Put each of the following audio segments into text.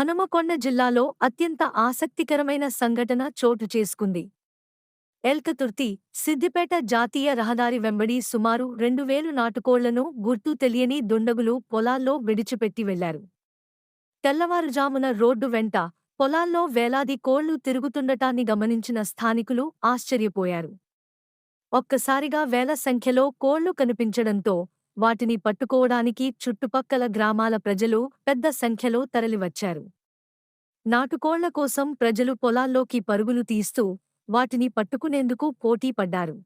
హనుమకొండ జిల్లాలో అత్యంత ఆసక్తికరమైన సంఘటన చోటు చేసుకుంది. ఎల్కతుర్తి, సిద్దిపేట జాతీయ రహదారి వెంబడి సుమారు 2000 నాటుకోళ్లను గుర్తు తెలియని దుండగులు పొలాల్లో విడిచిపెట్టి వెళ్లారు. తెల్లవారుజామున రోడ్డు వెంట, పొలాల్లో వేలాది కోళ్లు తిరుగుతుండటాన్ని గమనించిన స్థానికులు ఆశ్చర్యపోయారు. ఒక్కసారిగా వేల సంఖ్యలో కోళ్లు కనిపించడంతో వాటిని పట్టుకోవడానికి చుట్టుపక్కల గ్రామాల ప్రజలు పెద్ద సంఖ్యలో తరలివచ్చారు. నాటుకోళ్ల కోసం ప్రజలు పొలాల్లోకి పరుగులు తీస్తూ వాటిని పట్టుకునేందుకు పోటీ పడ్డారు.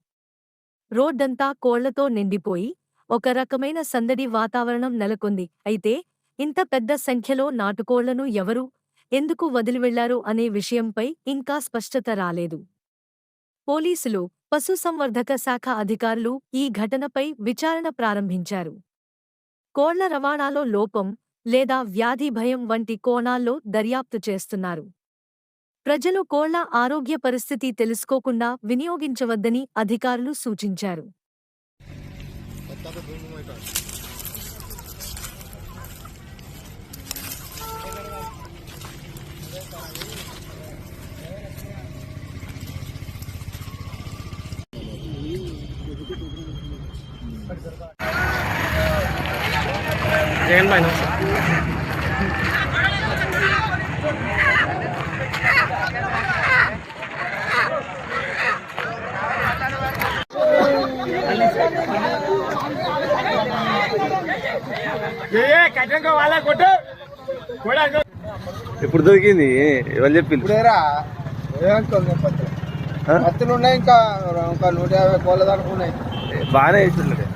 రోడ్డంతా కోళ్లతో నిండిపోయి ఒక రకమైన సందడి వాతావరణం నెలకొంది. అయితే ఇంత పెద్ద సంఖ్యలో నాటుకోళ్లను ఎవరు, ఎందుకు వదిలివెళ్లారు అనే విషయంపై ఇంకా స్పష్టత రాలేదు. పోలీసులు, పశుసంవర్ధక శాఖ అధికారులు ఈ ఘటనపై విచారణ ప్రారంభించారు. కోళ్ల రవాణాలో లోపం లేదా వ్యాధి భయం వంటి కోణాల్లో దర్యాప్తు చేస్తున్నారు. ప్రజలు కోళ్ల ఆరోగ్య పరిస్థితి తెలుసుకోకుండా వినియోగించవద్దని అధికారులు సూచించారు. జగన్ భాయ్ ఇప్పుడు దొరికింది ఎవరు చెప్పింది? పత్తులు ఉన్నాయి, ఇంకా 150 కోళ్ళ దాకా ఉన్నాయి. బాగానే వేసిండే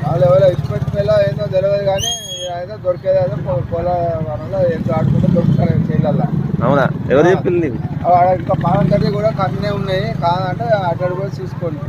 వాళ్ళు ఎవరో ఇచ్చిపెట్టిపోయేలా ఏందో తెలియదు, కానీ అయితే దొరికేది అయితే కోళ్ళ వనంలో ఏంటో ఆడుకుంటే దొరుకుతారు చేయాల. అవునా? ఎవరు చెప్పింది? ఇంకా పాలం తల్లి కూడా కన్నే ఉన్నాయి, కాదంటే అక్కడ కూడా చూసుకోండి.